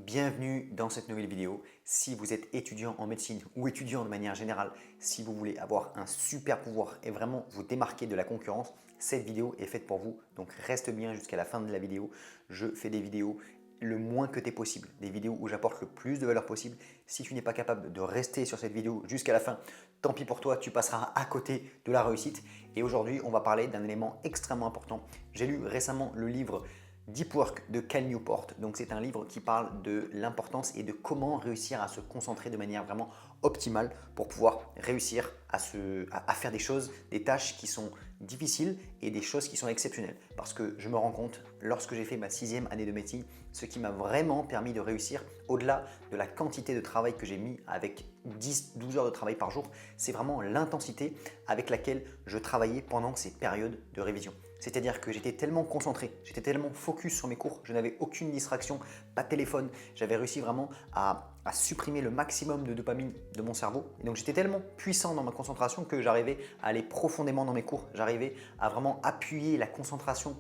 bienvenue dans cette nouvelle vidéo. Si vous êtes étudiant en médecine ou étudiant de manière générale, si vous voulez avoir un super pouvoir et vraiment vous démarquer de la concurrence, cette vidéo est faite pour vous. Donc reste bien jusqu'à la fin de la vidéo. Je fais des vidéos le moins que t'es possible, des vidéos où j'apporte le plus de valeur possible. Si tu n'es pas capable de rester sur cette vidéo jusqu'à la fin, tant pis pour toi, tu passeras à côté de la réussite. Et aujourd'hui, on va parler d'un élément extrêmement important. J'ai lu récemment le livre Deep Work de Cal Newport. Donc c'est un livre qui parle de l'importance et de comment réussir à se concentrer de manière vraiment optimale pour pouvoir réussir à faire des choses, des tâches qui sont difficiles et des choses qui sont exceptionnelles. Parce que je me rends compte, lorsque j'ai fait ma 6e année de médecine, ce qui m'a vraiment permis de réussir, au-delà de la quantité de travail que j'ai mis avec 10-12 heures de travail par jour, c'est vraiment l'intensité avec laquelle je travaillais pendant ces périodes de révision. C'est-à-dire que j'étais tellement concentré, j'étais tellement focus sur mes cours, je n'avais aucune distraction, pas de téléphone. J'avais réussi vraiment à supprimer le maximum de dopamine de mon cerveau. Et donc j'étais tellement puissant dans ma concentration que j'arrivais à aller profondément dans mes cours. J'arrivais à vraiment appuyer la concentration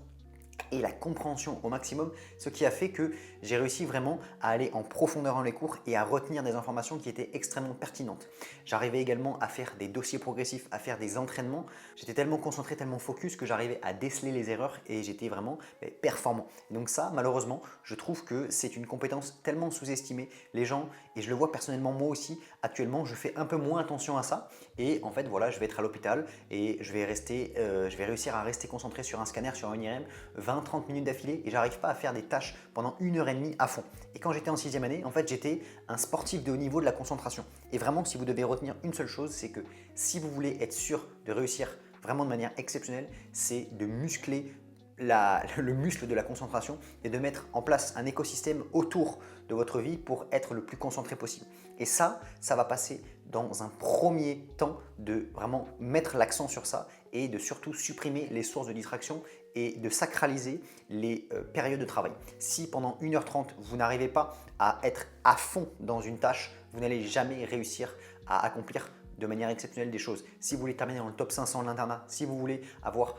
et la compréhension au maximum, ce qui a fait que j'ai réussi vraiment à aller en profondeur dans les cours et à retenir des informations qui étaient extrêmement pertinentes. J'arrivais également à faire des dossiers progressifs, à faire des entraînements. J'étais tellement concentré, tellement focus que j'arrivais à déceler les erreurs et j'étais vraiment performant. Donc ça, malheureusement, je trouve que c'est une compétence tellement sous-estimée. Les gens, et je le vois personnellement moi aussi, actuellement, je fais un peu moins attention à ça. Et en fait, voilà, je vais être à l'hôpital et je vais réussir à rester concentré sur un scanner, sur un IRM, 20-30 minutes d'affilée et j'arrive pas à faire des tâches pendant 1 heure et demie à fond. Et quand j'étais en 6e année, en fait, j'étais un sportif de haut niveau de la concentration. Et vraiment, si vous devez retenir une seule chose, c'est que si vous voulez être sûr de réussir vraiment de manière exceptionnelle, c'est de muscler le muscle de la concentration et de mettre en place un écosystème autour de votre vie pour être le plus concentré possible. Et ça va passer dans un premier temps de vraiment mettre l'accent sur ça et de surtout supprimer les sources de distraction et de sacraliser les périodes de travail. Si pendant 1h30, vous n'arrivez pas à être à fond dans une tâche, vous n'allez jamais réussir à accomplir de manière exceptionnelle des choses. Si vous voulez terminer dans le top 500 de l'internat, si vous voulez avoir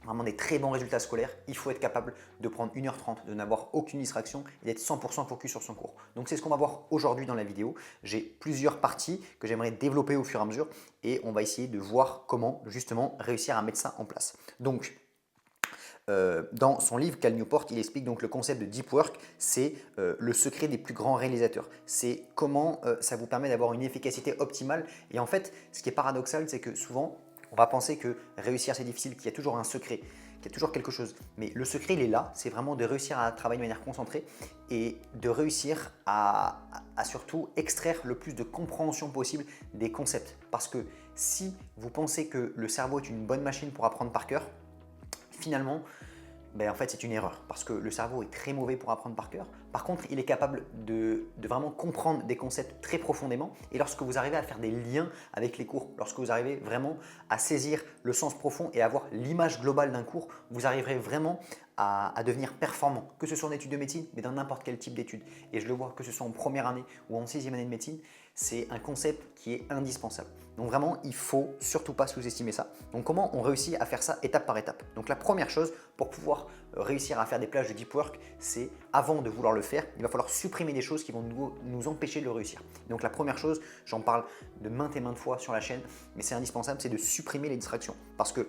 vraiment des très bons résultats scolaires, il faut être capable de prendre 1h30, de n'avoir aucune distraction et d'être 100% focus sur son cours. Donc c'est ce qu'on va voir aujourd'hui dans la vidéo. J'ai plusieurs parties que j'aimerais développer au fur et à mesure et on va essayer de voir comment justement réussir à mettre ça en place. Donc dans son livre, Cal Newport, il explique donc le concept de deep work, c'est le secret des plus grands réalisateurs. C'est comment ça vous permet d'avoir une efficacité optimale. Et en fait, ce qui est paradoxal, c'est que souvent, on va penser que réussir c'est difficile, qu'il y a toujours un secret, qu'il y a toujours quelque chose. Mais le secret, il est là, c'est vraiment de réussir à travailler de manière concentrée et de réussir à surtout extraire le plus de compréhension possible des concepts. Parce que si vous pensez que le cerveau est une bonne machine pour apprendre par cœur, finalement, en fait, c'est une erreur parce que le cerveau est très mauvais pour apprendre par cœur. Par contre, il est capable de vraiment comprendre des concepts très profondément et lorsque vous arrivez à faire des liens avec les cours, lorsque vous arrivez vraiment à saisir le sens profond et à avoir l'image globale d'un cours, vous arriverez vraiment à devenir performant, que ce soit en études de médecine, mais dans n'importe quel type d'études. Et je le vois, que ce soit en première année ou en 6e année de médecine, c'est un concept qui est indispensable. Donc vraiment, il ne faut surtout pas sous-estimer ça. Donc comment on réussit à faire ça étape par étape? Donc la première chose pour pouvoir réussir à faire des plages de deep work, c'est avant de vouloir le faire, il va falloir supprimer des choses qui vont nous empêcher de le réussir. Donc la première chose, j'en parle de maintes et maintes fois sur la chaîne, mais c'est indispensable, c'est de supprimer les distractions. Parce que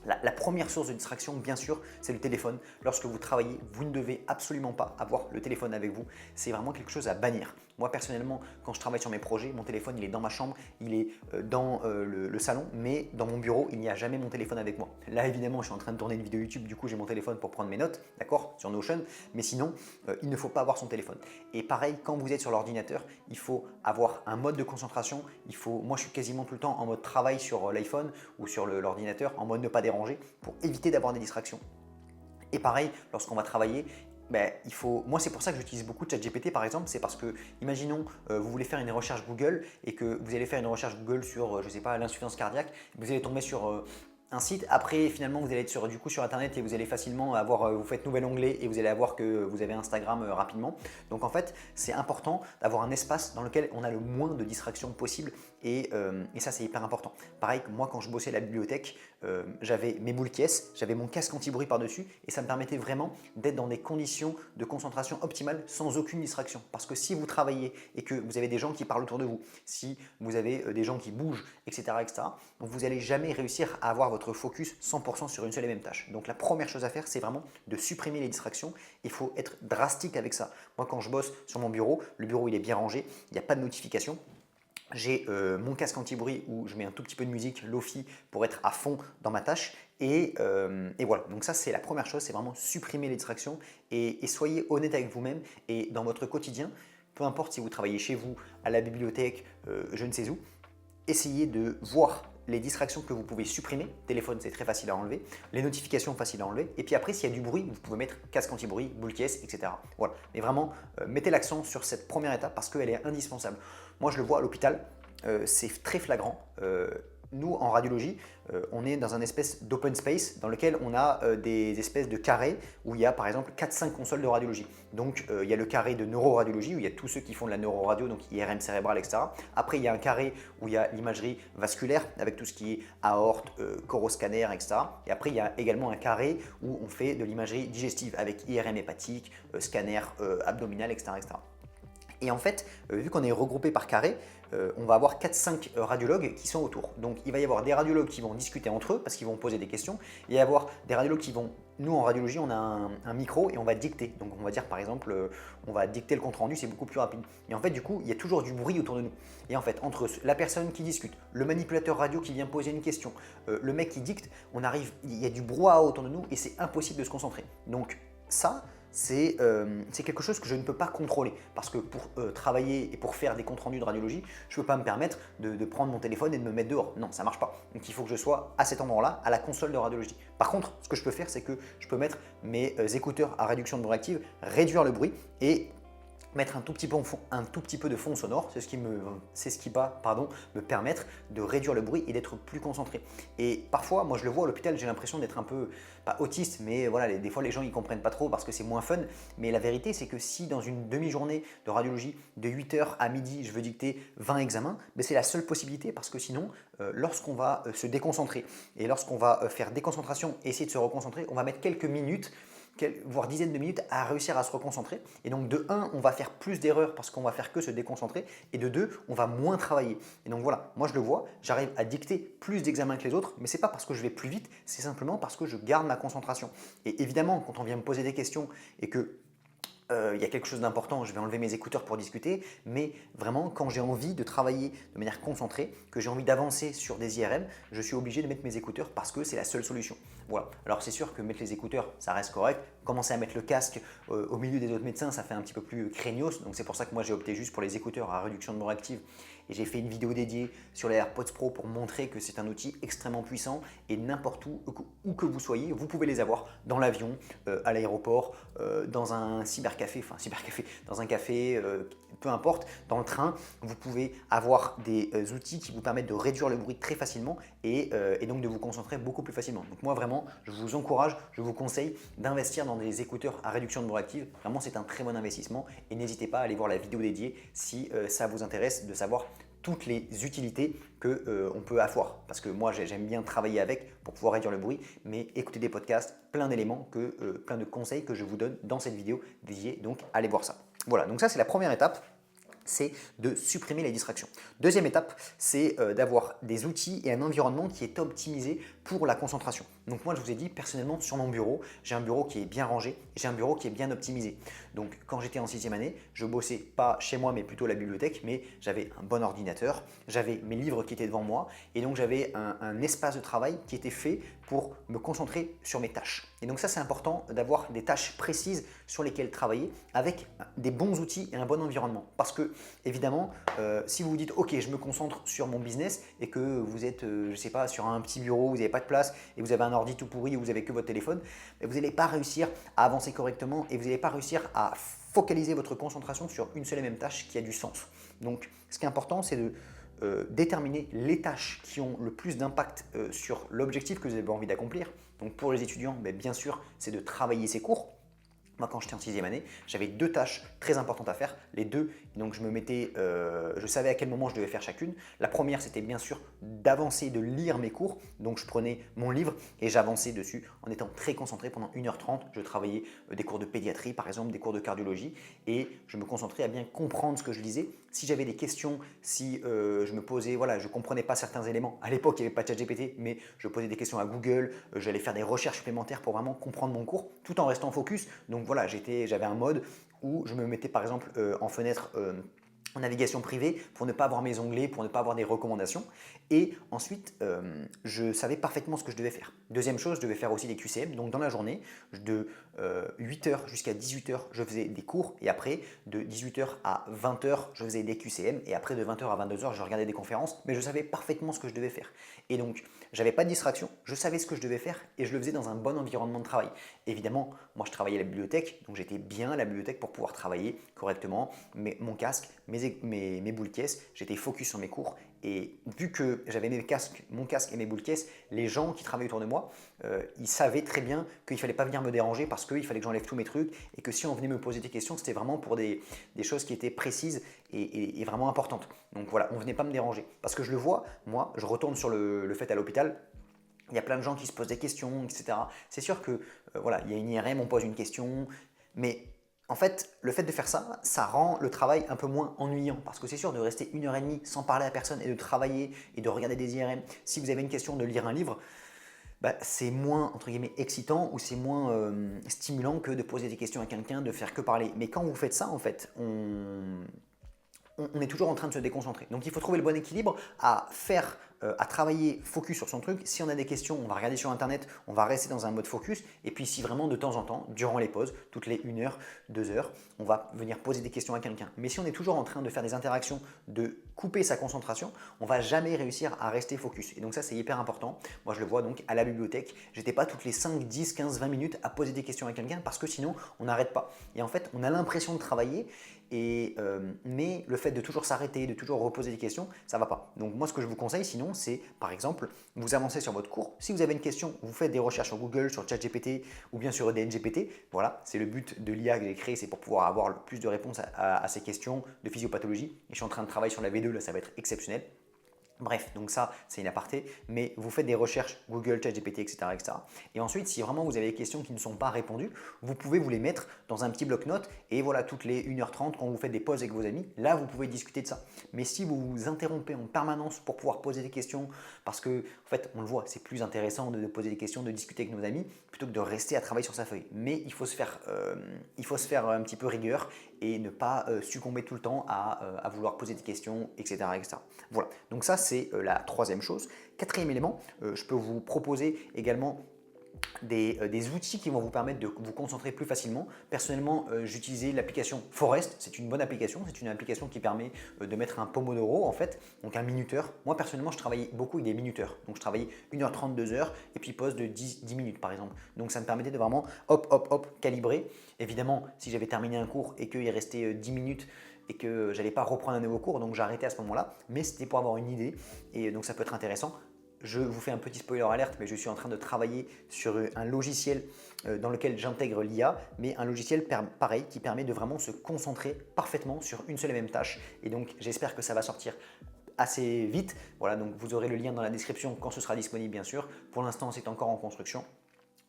la première source de distraction, bien sûr, c'est le téléphone. Lorsque vous travaillez, vous ne devez absolument pas avoir le téléphone avec vous. C'est vraiment quelque chose à bannir. Moi, personnellement, quand je travaille sur mes projets, mon téléphone, il est dans ma chambre, il est dans le salon, mais dans mon bureau, il n'y a jamais mon téléphone avec moi. Là, évidemment, je suis en train de tourner une vidéo YouTube, du coup, j'ai mon téléphone pour prendre mes notes, d'accord, sur Notion, mais sinon, il ne faut pas avoir son téléphone. Et pareil, quand vous êtes sur l'ordinateur, il faut avoir un mode de concentration. Moi, je suis quasiment tout le temps en mode travail sur l'iPhone ou sur l'ordinateur, en mode ne pas déranger pour éviter d'avoir des distractions. Et pareil, lorsqu'on va travailler, moi c'est pour ça que j'utilise beaucoup ChatGPT par exemple, c'est parce que imaginons vous voulez faire une recherche Google et que vous allez faire une recherche Google sur je sais pas l'insuffisance cardiaque, vous allez tomber sur un site. Après, finalement, vous allez être sur Internet et vous allez facilement avoir, vous faites nouvel onglet et vous allez avoir que vous avez Instagram rapidement. Donc en fait, c'est important d'avoir un espace dans lequel on a le moins de distractions possible et ça, c'est hyper important. Pareil que moi, quand je bossais à la bibliothèque, j'avais mes boules qui j'avais mon casque anti-bruit par-dessus et ça me permettait vraiment d'être dans des conditions de concentration optimales sans aucune distraction. Parce que si vous travaillez et que vous avez des gens qui parlent autour de vous, si vous avez des gens qui bougent, etc., donc vous n'allez jamais réussir à avoir votre focus 100% sur une seule et même tâche. Donc la première chose à faire, c'est vraiment de supprimer les distractions. Il faut être drastique avec ça. Moi, quand je bosse sur mon bureau, le bureau il est bien rangé, il n'y a pas de notification. J'ai mon casque anti-bruit où je mets un tout petit peu de musique, Lofi, pour être à fond dans ma tâche. Et voilà, donc ça c'est la première chose, c'est vraiment supprimer les distractions et soyez honnête avec vous-même et dans votre quotidien, peu importe si vous travaillez chez vous, à la bibliothèque, je ne sais où, essayez de voir les distractions que vous pouvez supprimer. Téléphone, c'est très facile à enlever. Les notifications, facile à enlever. Et puis après, s'il y a du bruit, vous pouvez mettre casque anti-bruit, boule caisse, etc. Voilà. Mais vraiment, mettez l'accent sur cette première étape parce qu'elle est indispensable. Moi, je le vois à l'hôpital, c'est très flagrant. Nous, en radiologie, on est dans un espèce d'open space dans lequel on a des espèces de carrés où il y a par exemple 4-5 consoles de radiologie. Donc il y a le carré de neuroradiologie où il y a tous ceux qui font de la neuroradio, donc IRM cérébrale, etc. Après, il y a un carré où il y a l'imagerie vasculaire avec tout ce qui est aorte, coroscanner, etc. Et après, il y a également un carré où on fait de l'imagerie digestive avec IRM hépatique, scanner abdominal, etc. Et en fait, vu qu'on est regroupé par carré, on va avoir 4-5 radiologues qui sont autour. Donc il va y avoir des radiologues qui vont discuter entre eux parce qu'ils vont poser des questions. Il va y avoir des radiologues qui vont, nous en radiologie, on a un micro et on va dicter. Donc on va dire par exemple, on va dicter le compte rendu, c'est beaucoup plus rapide. Et en fait du coup, il y a toujours du bruit autour de nous. Et en fait, entre la personne qui discute, le manipulateur radio qui vient poser une question, le mec qui dicte, il y a du brouhaha autour de nous et c'est impossible de se concentrer. Donc ça, c'est quelque chose que je ne peux pas contrôler parce que pour travailler et pour faire des comptes rendus de radiologie, je ne peux pas me permettre de prendre mon téléphone et de me mettre dehors. Non, ça ne marche pas. Donc il faut que je sois à cet endroit-là, à la console de radiologie. Par contre, ce que je peux faire, c'est que je peux mettre mes écouteurs à réduction de bruit active, réduire le bruit et mettre un tout petit peu de fond sonore, c'est ce qui va me permettre de réduire le bruit et d'être plus concentré. Et parfois, moi je le vois à l'hôpital, j'ai l'impression d'être un peu, pas autiste, mais voilà, des fois les gens ils comprennent pas trop parce que c'est moins fun. Mais la vérité, c'est que si dans une demi-journée de radiologie, de 8h à midi, je veux dicter 20 examens, ben c'est la seule possibilité parce que sinon, lorsqu'on va se déconcentrer et lorsqu'on va faire déconcentration et essayer de se reconcentrer, on va mettre quelques minutes voire dizaines de minutes à réussir à se reconcentrer. Et donc de 1, on va faire plus d'erreurs parce qu'on va faire que se déconcentrer. Et de 2, on va moins travailler. Et donc voilà, moi je le vois, j'arrive à dicter plus d'examens que les autres, mais ce n'est pas parce que je vais plus vite, c'est simplement parce que je garde ma concentration. Et évidemment, quand on vient me poser des questions et que il y a quelque chose d'important, je vais enlever mes écouteurs pour discuter, mais vraiment quand j'ai envie de travailler de manière concentrée, que j'ai envie d'avancer sur des IRM, je suis obligé de mettre mes écouteurs parce que c'est la seule solution. Voilà. Alors c'est sûr que mettre les écouteurs, ça reste correct. Commencer à mettre le casque au milieu des autres médecins, ça fait un petit peu plus craignos, donc c'est pour ça que moi j'ai opté juste pour les écouteurs à réduction de bruit active et j'ai fait une vidéo dédiée sur les AirPods Pro pour montrer que c'est un outil extrêmement puissant et n'importe où que vous soyez, vous pouvez les avoir dans l'avion, à l'aéroport, dans un cybercafé, dans un café, peu importe, dans le train, vous pouvez avoir des outils qui vous permettent de réduire le bruit très facilement et donc de vous concentrer beaucoup plus facilement. Donc moi vraiment, je vous encourage, je vous conseille d'investir dans des écouteurs à réduction de bruit active. Vraiment, c'est un très bon investissement et n'hésitez pas à aller voir la vidéo dédiée si ça vous intéresse de savoir toutes les utilités qu'on peut avoir. Parce que moi, j'aime bien travailler avec pour pouvoir réduire le bruit, mais écouter des podcasts, plein d'éléments, plein de conseils que je vous donne dans cette vidéo dédiée. Donc, allez voir ça. Voilà, donc ça, c'est la première étape. C'est de supprimer les distractions. Deuxième étape, c'est d'avoir des outils et un environnement qui est optimisé pour la concentration. Donc moi, je vous ai dit, personnellement, sur mon bureau, j'ai un bureau qui est bien rangé, j'ai un bureau qui est bien optimisé. Donc quand j'étais en 6e année, je bossais pas chez moi, mais plutôt à la bibliothèque, mais j'avais un bon ordinateur, j'avais mes livres qui étaient devant moi, et donc j'avais un espace de travail qui était fait pour me concentrer sur mes tâches. Et donc ça, c'est important d'avoir des tâches précises sur lesquelles travailler avec des bons outils et un bon environnement. Parce que, évidemment, si vous vous dites « Ok, je me concentre sur mon business » et que vous êtes, je ne sais pas, sur un petit bureau, vous n'avez pas de place et vous avez un ordi tout pourri ou vous n'avez que votre téléphone, vous n'allez pas réussir à avancer correctement et vous n'allez pas réussir à focaliser votre concentration sur une seule et même tâche qui a du sens. Donc, ce qui est important, c'est déterminer les tâches qui ont le plus d'impact sur l'objectif que vous avez envie d'accomplir. Donc pour les étudiants, bien sûr, c'est de travailler ses cours. Moi, quand j'étais en 6e année, j'avais 2 tâches très importantes à faire, les deux. Donc, je savais à quel moment je devais faire chacune. La première, c'était bien sûr d'avancer, de lire mes cours. Donc, je prenais mon livre et j'avançais dessus en étant très concentré pendant 1h30. Je travaillais des cours de pédiatrie, par exemple, des cours de cardiologie et je me concentrais à bien comprendre ce que je lisais. Si j'avais des questions, si je me posais, voilà, je ne comprenais pas certains éléments. À l'époque, il n'y avait pas de ChatGPT, mais je posais des questions à Google. J'allais faire des recherches supplémentaires pour vraiment comprendre mon cours tout en restant focus. Donc, voilà, j'avais un mode où je me mettais par exemple en fenêtre en navigation privée pour ne pas avoir mes onglets, pour ne pas avoir des recommandations. Et ensuite, je savais parfaitement ce que je devais faire. Deuxième chose, je devais faire aussi des QCM. Donc dans la journée, de 8h jusqu'à 18h, je faisais des cours. Et après, de 18h à 20h, je faisais des QCM. Et après, de 20h à 22h, je regardais des conférences. Mais je savais parfaitement ce que je devais faire. Et donc, j'avais pas de distraction. Je savais ce que je devais faire et je le faisais dans un bon environnement de travail. Évidemment, moi, je travaillais à la bibliothèque. Donc, j'étais bien à la bibliothèque pour pouvoir travailler correctement. Mais mon casque, mes boules caisses, j'étais focus sur mes cours. Et vu que j'avais mon casque et mes boules caisses, les gens qui travaillaient autour de moi, ils savaient très bien qu'il ne fallait pas venir me déranger parce qu'il fallait que j'enlève tous mes trucs et que si on venait me poser des questions, c'était vraiment pour des choses qui étaient précises et vraiment importantes. Donc voilà, on ne venait pas me déranger. Parce que je le vois, moi, je retourne sur le fait à l'hôpital. Il y a plein de gens qui se posent des questions, etc. C'est sûr que voilà, il y a une IRM, on pose une question, mais en fait, le fait de faire ça, ça rend le travail un peu moins ennuyant parce que c'est sûr de rester 1h30 sans parler à personne et de travailler et de regarder des IRM. Si vous avez une question de lire un livre, c'est moins entre guillemets excitant ou c'est moins stimulant que de poser des questions à quelqu'un, de faire que parler. Mais quand vous faites ça, en fait, on est toujours en train de se déconcentrer. Donc il faut trouver le bon équilibre à travailler focus sur son truc. Si on a des questions, on va regarder sur internet, on va rester dans un mode focus. Et puis si vraiment de temps en temps, durant les pauses, toutes les 1 heure, 2 heures, on va venir poser des questions à quelqu'un. Mais si on est toujours en train de faire des interactions, de couper sa concentration, on ne va jamais réussir à rester focus. Et donc ça, c'est hyper important. Moi, je le vois donc à la bibliothèque. J'étais pas toutes les 5, 10, 15, 20 minutes à poser des questions à quelqu'un parce que sinon, on n'arrête pas. Et en fait, on a l'impression de travailler, mais le fait de toujours s'arrêter, de toujours reposer des questions, ça ne va pas. Donc moi, ce que je vous conseille sinon, c'est par exemple, vous avancez sur votre cours. Si vous avez une question, vous faites des recherches sur Google, sur ChatGPT ou bien sur EDNGPT. Voilà, c'est le but de l'IA que j'ai créé, c'est pour pouvoir avoir le plus de réponses à ces questions de physiopathologie. Et je suis en train de travailler sur la V2, là, ça va être exceptionnel. Bref, donc ça, c'est une aparté, mais vous faites des recherches Google, ChatGPT, etc., etc. Et ensuite, si vraiment vous avez des questions qui ne sont pas répondues, vous pouvez vous les mettre dans un petit bloc-notes et voilà, toutes les 1h30, quand vous faites des pauses avec vos amis, là, vous pouvez discuter de ça. Mais si vous vous interrompez en permanence pour pouvoir poser des questions, parce que, en fait, on le voit, c'est plus intéressant de poser des questions, de discuter avec nos amis, plutôt que de rester à travailler sur sa feuille. Mais il faut se faire un petit peu rigueur et ne pas succomber tout le temps à vouloir poser des questions, etc., etc. Voilà, donc ça c'est la troisième chose. Quatrième élément, je peux vous proposer également des outils qui vont vous permettre de vous concentrer plus facilement. Personnellement, j'utilisais l'application Forest. C'est une bonne application. C'est une application qui permet de mettre un Pomodoro en fait, donc un minuteur. Moi personnellement, je travaillais beaucoup avec des minuteurs. Donc je travaillais 1h30, 2h et puis pause de 10 minutes par exemple. Donc ça me permettait de vraiment calibrer. Évidemment, si j'avais terminé un cours et qu'il restait 10 minutes et que j'allais pas reprendre un nouveau cours, donc j'arrêtais à ce moment-là. Mais c'était pour avoir une idée et donc ça peut être intéressant. Je vous fais un petit spoiler alerte, mais je suis en train de travailler sur un logiciel dans lequel j'intègre l'IA, mais un logiciel pareil qui permet de vraiment se concentrer parfaitement sur une seule et même tâche. Et donc j'espère que ça va sortir assez vite. Voilà, donc vous aurez le lien dans la description quand ce sera disponible bien sûr. Pour l'instant, c'est encore en construction.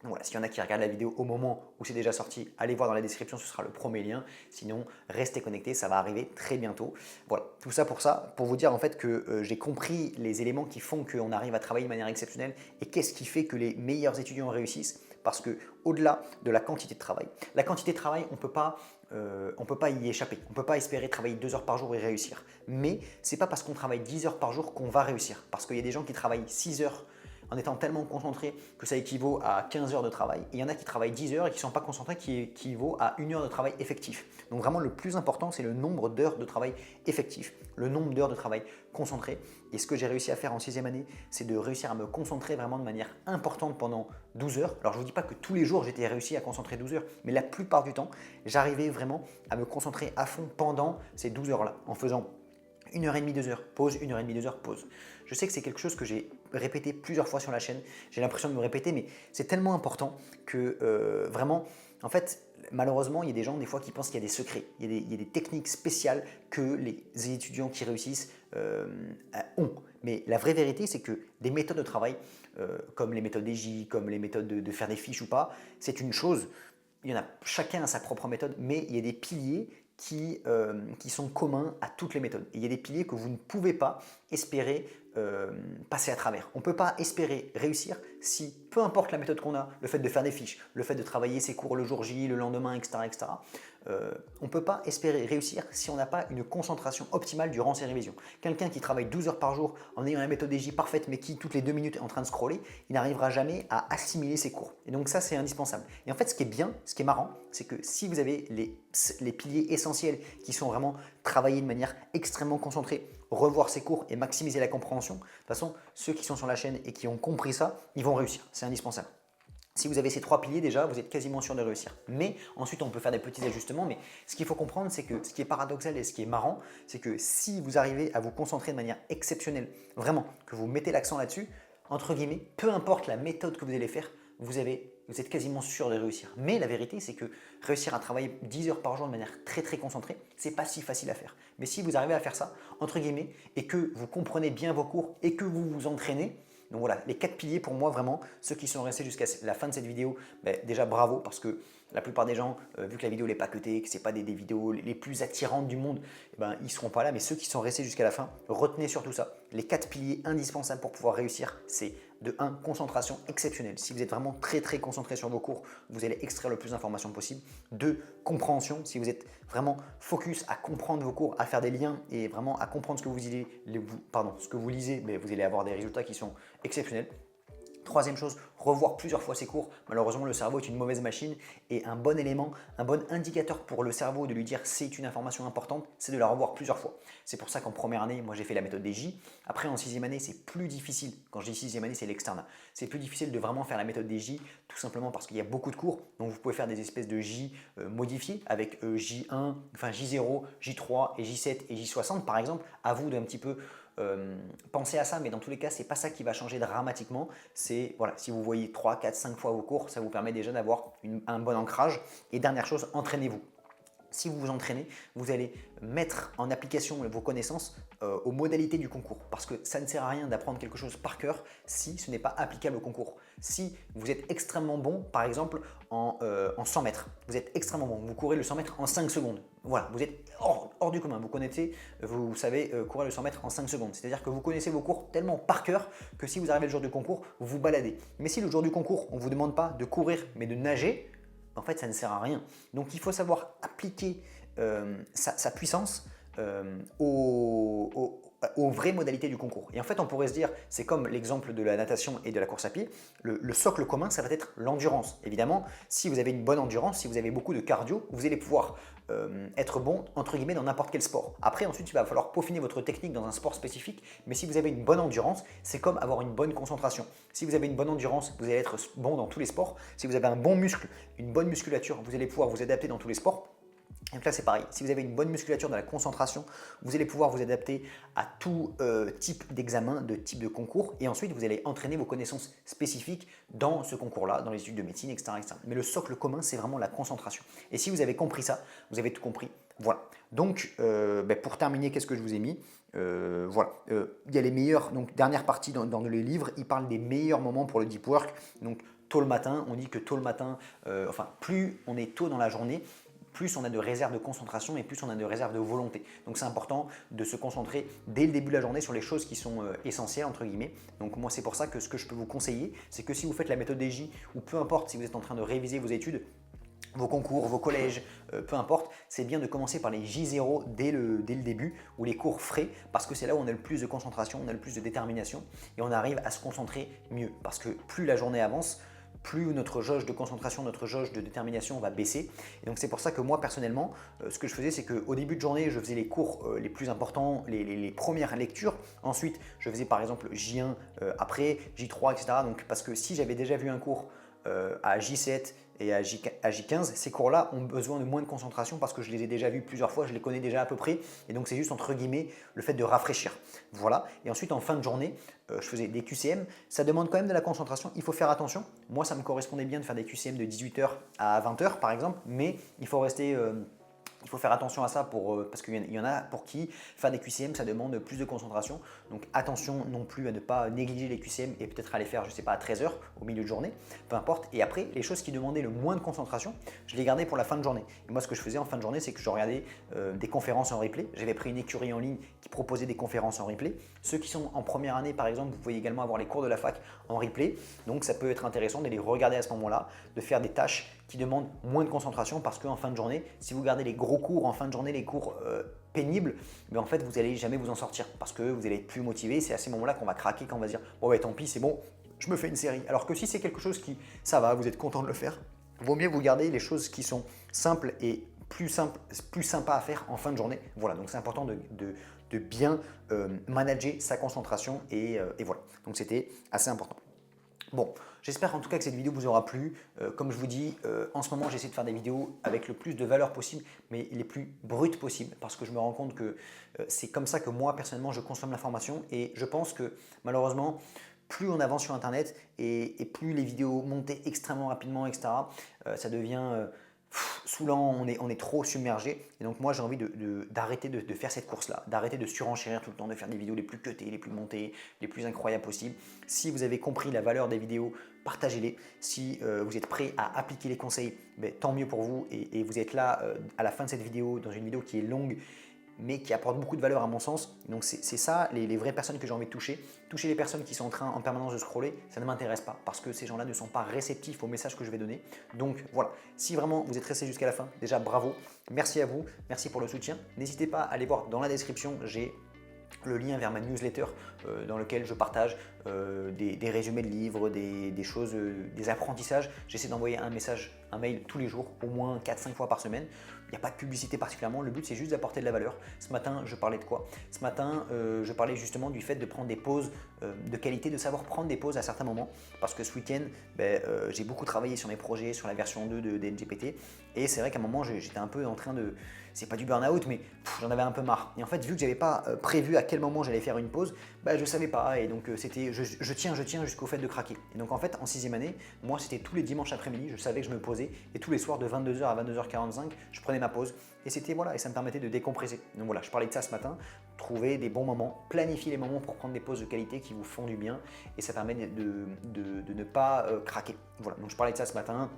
Donc voilà, s'il y en a qui regardent la vidéo au moment où c'est déjà sorti, allez voir dans la description, ce sera le premier lien. Sinon, restez connectés, ça va arriver très bientôt. Voilà, tout ça, pour vous dire en fait que j'ai compris les éléments qui font qu'on arrive à travailler de manière exceptionnelle et qu'est-ce qui fait que les meilleurs étudiants réussissent. Parce que au-delà de la quantité de travail, on ne peut pas y échapper. On ne peut pas espérer travailler 2 heures par jour et réussir. Mais ce n'est pas parce qu'on travaille 10 heures par jour qu'on va réussir. Parce qu'il y a des gens qui travaillent 6 heures en étant tellement concentré que ça équivaut à 15 heures de travail. Et il y en a qui travaillent 10 heures et qui ne sont pas concentrés, qui équivaut à 1 heure de travail effectif. Donc vraiment, le plus important, c'est le nombre d'heures de travail effectif, le nombre d'heures de travail concentré. Et ce que j'ai réussi à faire en 6e année, c'est de réussir à me concentrer vraiment de manière importante pendant 12 heures. Alors je ne vous dis pas que tous les jours, j'étais réussi à concentrer 12 heures, mais la plupart du temps, j'arrivais vraiment à me concentrer à fond pendant ces 12 heures-là, en faisant 1h30, 2h, pause, 1h30, 2h, pause. Je sais que c'est quelque chose que j'ai répété plusieurs fois sur la chaîne. J'ai l'impression de me répéter, mais c'est tellement important que vraiment, en fait, malheureusement, il y a des gens des fois qui pensent qu'il y a des secrets, il y a des techniques spéciales que les étudiants qui réussissent ont. Mais la vraie vérité, c'est que des méthodes de travail, comme les méthodes EJ, comme les méthodes de faire des fiches ou pas, c'est une chose. Il y en a chacun a sa propre méthode, mais il y a des piliers qui sont communs à toutes les méthodes. Et il y a des piliers que vous ne pouvez pas espérer passer à travers. On ne peut pas espérer réussir si, peu importe la méthode qu'on a, le fait de faire des fiches, le fait de travailler ses cours le jour J, le lendemain, etc., etc., on ne peut pas espérer réussir si on n'a pas une concentration optimale durant ses révisions. Quelqu'un qui travaille 12 heures par jour en ayant la méthode EJ parfaite, mais qui toutes les 2 minutes est en train de scroller, il n'arrivera jamais à assimiler ses cours. Et donc ça, c'est indispensable. Et en fait, ce qui est bien, ce qui est marrant, c'est que si vous avez les piliers essentiels qui sont vraiment travaillés de manière extrêmement concentrée, revoir ses cours et maximiser la compréhension, de toute façon, ceux qui sont sur la chaîne et qui ont compris ça, ils vont réussir. C'est indispensable. Si vous avez ces 3 piliers déjà, vous êtes quasiment sûr de réussir. Mais ensuite, on peut faire des petits ajustements. Mais ce qu'il faut comprendre, c'est que ce qui est paradoxal et ce qui est marrant, c'est que si vous arrivez à vous concentrer de manière exceptionnelle, vraiment, que vous mettez l'accent là-dessus, entre guillemets, peu importe la méthode que vous allez faire, vous êtes quasiment sûr de réussir. Mais la vérité, c'est que réussir à travailler 10 heures par jour de manière très très concentrée, c'est pas si facile à faire. Mais si vous arrivez à faire ça, entre guillemets, et que vous comprenez bien vos cours et que vous vous entraînez, donc voilà, les 4 piliers pour moi vraiment, ceux qui sont restés jusqu'à la fin de cette vidéo, déjà bravo parce que la plupart des gens, vu que la vidéo n'est pas cutée, que ce n'est pas des vidéos les plus attirantes du monde, ils ne seront pas là. Mais ceux qui sont restés jusqu'à la fin, retenez surtout ça. Les 4 piliers indispensables pour pouvoir réussir, c'est de 1, concentration exceptionnelle. Si vous êtes vraiment très très concentré sur vos cours, vous allez extraire le plus d'informations possible. 2, compréhension. Si vous êtes vraiment focus à comprendre vos cours, à faire des liens et vraiment à comprendre ce que vous lisez, vous allez avoir des résultats qui sont exceptionnels. Troisième chose, revoir plusieurs fois ses cours. Malheureusement, le cerveau est une mauvaise machine et un bon élément, un bon indicateur pour le cerveau de lui dire c'est une information importante, c'est de la revoir plusieurs fois. C'est pour ça qu'en première année, moi j'ai fait la méthode des J. Après, en 6e année, c'est plus difficile. Quand je dis 6e année, c'est l'externat. C'est plus difficile de vraiment faire la méthode des J, tout simplement parce qu'il y a beaucoup de cours. Donc vous pouvez faire des espèces de J modifiés avec J1, enfin J0, J3 et J7 et J60 par exemple. À vous d'un petit peu pensez à ça, mais dans tous les cas, ce n'est pas ça qui va changer dramatiquement. C'est voilà, si vous voyez 3, 4, 5 fois vos cours, ça vous permet déjà d'avoir un bon ancrage. Et dernière chose, entraînez-vous. Si vous vous entraînez, vous allez mettre en application vos connaissances aux modalités du concours. Parce que ça ne sert à rien d'apprendre quelque chose par cœur si ce n'est pas applicable au concours. Si vous êtes extrêmement bon, par exemple, en 100 mètres, vous êtes extrêmement bon, vous courez le 100 mètres en 5 secondes. Voilà, vous êtes hors du commun. Vous savez courir le 100 mètres en 5 secondes. C'est-à-dire que vous connaissez vos cours tellement par cœur que si vous arrivez le jour du concours, vous vous baladez. Mais si le jour du concours, on ne vous demande pas de courir mais de nager, en fait, ça ne sert à rien. Donc, il faut savoir appliquer sa puissance aux vraies modalités du concours. Et en fait, on pourrait se dire, c'est comme l'exemple de la natation et de la course à pied, le socle commun, ça va être l'endurance. Évidemment, si vous avez une bonne endurance, si vous avez beaucoup de cardio, vous allez pouvoir être bon, entre guillemets, dans n'importe quel sport. Après, ensuite, il va falloir peaufiner votre technique dans un sport spécifique, mais si vous avez une bonne endurance, c'est comme avoir une bonne concentration. Si vous avez une bonne endurance, vous allez être bon dans tous les sports. Si vous avez un bon muscle, une bonne musculature, vous allez pouvoir vous adapter dans tous les sports. Et donc là, c'est pareil. Si vous avez une bonne musculature dans la concentration, vous allez pouvoir vous adapter à tout type d'examen, de type de concours. Et ensuite, vous allez entraîner vos connaissances spécifiques dans ce concours-là, dans les études de médecine, etc., etc. Mais le socle commun, c'est vraiment la concentration. Et si vous avez compris ça, vous avez tout compris. Voilà. Donc, pour terminer, qu'est-ce que je vous ai mis voilà. Il y a les meilleurs, donc dernière partie dans les livres, il parle des meilleurs moments pour le deep work. Donc, tôt le matin, on dit que tôt le matin, plus on est tôt dans la journée, plus on a de réserves de concentration et plus on a de réserves de volonté. Donc c'est important de se concentrer dès le début de la journée sur les choses qui sont essentielles entre guillemets. Donc moi c'est pour ça que ce que je peux vous conseiller, c'est que si vous faites la méthode des J ou peu importe si vous êtes en train de réviser vos études, vos concours, vos collèges, peu importe, c'est bien de commencer par les J0 dès le début ou les cours frais parce que c'est là où on a le plus de concentration, on a le plus de détermination et on arrive à se concentrer mieux parce que plus la journée avance, plus notre jauge de concentration, notre jauge de détermination va baisser. Et donc c'est pour ça que moi personnellement, ce que je faisais, c'est qu'au début de journée, je faisais les cours les plus importants, les premières lectures. Ensuite, je faisais par exemple J1 après, J3, etc. Donc parce que si j'avais déjà vu un cours à J7 et à J15, ces cours-là ont besoin de moins de concentration parce que je les ai déjà vus plusieurs fois, je les connais déjà à peu près. Et donc, c'est juste entre guillemets le fait de rafraîchir. Voilà. Et ensuite, en fin de journée, je faisais des QCM. Ça demande quand même de la concentration. Il faut faire attention. Moi, ça me correspondait bien de faire des QCM de 18h à 20h par exemple. Mais il faut rester… il faut faire attention à ça parce qu'il y en a pour qui faire des QCM, ça demande plus de concentration. Donc attention non plus à ne pas négliger les QCM et peut-être à les faire, je ne sais pas, à 13 h au milieu de journée, peu importe. Et après, les choses qui demandaient le moins de concentration, je les gardais pour la fin de journée. Et moi, ce que je faisais en fin de journée, c'est que je regardais des conférences en replay. J'avais pris une écurie en ligne qui proposait des conférences en replay. Ceux qui sont en première année, par exemple, vous pouvez également avoir les cours de la fac en replay. Donc ça peut être intéressant de les regarder à ce moment-là, de faire des tâches qui demandent moins de concentration parce qu'en fin de journée, si vous gardez les gros cours en fin de journée, les cours pénibles, mais en fait vous n'allez jamais vous en sortir parce que vous allez être plus motivé. C'est à ces moments-là qu'on va craquer, quand on va se dire bon ouais tant pis c'est bon, je me fais une série. Alors que si c'est quelque chose qui ça va, vous êtes content de le faire, vaut mieux vous garder les choses qui sont simples et plus sympa à faire en fin de journée. Voilà, donc c'est important de bien manager sa concentration et voilà, donc c'était assez important. Bon, j'espère en tout cas que cette vidéo vous aura plu. Comme je vous dis, en ce moment j'essaie de faire des vidéos avec le plus de valeur possible, mais les plus brutes possibles, parce que je me rends compte que c'est comme ça que moi personnellement je consomme l'information et je pense que malheureusement, plus on avance sur Internet et plus les vidéos montent extrêmement rapidement, etc., ça devient saoulant, on est trop submergé. Et donc moi j'ai envie d'arrêter de faire cette course-là, d'arrêter de surenchérir tout le temps, de faire des vidéos les plus cutées, les plus montées, les plus incroyables possibles. Si vous avez compris la valeur des vidéos, partagez-les. Si vous êtes prêt à appliquer les conseils, ben, tant mieux pour vous. Et vous êtes là à la fin de cette vidéo, dans une vidéo qui est longue, mais qui apporte beaucoup de valeur à mon sens. Donc c'est ça les vraies personnes que j'ai envie de toucher. Toucher les personnes qui sont en train en permanence de scroller, ça ne m'intéresse pas parce que ces gens-là ne sont pas réceptifs au message que je vais donner. Donc voilà, si vraiment vous êtes resté jusqu'à la fin, déjà bravo, merci à vous, merci pour le soutien. N'hésitez pas à aller voir dans la description, j'ai le lien vers ma newsletter dans lequel je partage des résumés de livres, des choses, des apprentissages. J'essaie d'envoyer un mail tous les jours, au moins 4-5 fois par semaine. Il n'y a pas de publicité particulièrement, le but c'est juste d'apporter de la valeur. Ce matin, je parlais de quoi? Ce matin, je parlais justement du fait de prendre des pauses de qualité, de savoir prendre des pauses à certains moments. Parce que ce week-end, j'ai beaucoup travaillé sur mes projets, sur la version 2 de NGPT. Et c'est vrai qu'à un moment, j'étais un peu en train de… C'est pas du burn-out, mais j'en avais un peu marre. Et en fait, vu que je n'avais pas prévu à quel moment j'allais faire une pause, je ne savais pas. Et donc, c'était je tiens jusqu'au fait de craquer. Et donc, en fait, en 6e année, moi, c'était tous les dimanches après-midi, je savais que je me posais. Et tous les soirs, de 22h à 22h45, je prenais ma pause. Et c'était voilà, et ça me permettait de décompresser. Donc voilà, je parlais de ça ce matin. Trouver des bons moments, planifier les moments pour prendre des pauses de qualité qui vous font du bien. Et ça permet de ne pas craquer. Voilà, donc je parlais de ça ce matin.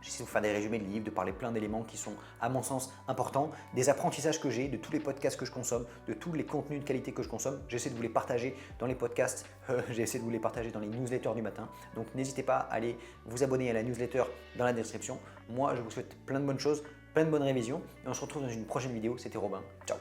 J'essaie de vous faire des résumés de livres, de parler plein d'éléments qui sont, à mon sens, importants, des apprentissages que j'ai, de tous les podcasts que je consomme, de tous les contenus de qualité que je consomme. J'essaie de vous les partager dans les podcasts, j'essaie de vous les partager dans les newsletters du matin. Donc n'hésitez pas à aller vous abonner à la newsletter dans la description. Moi, je vous souhaite plein de bonnes choses, plein de bonnes révisions et on se retrouve dans une prochaine vidéo. C'était Robin. Ciao.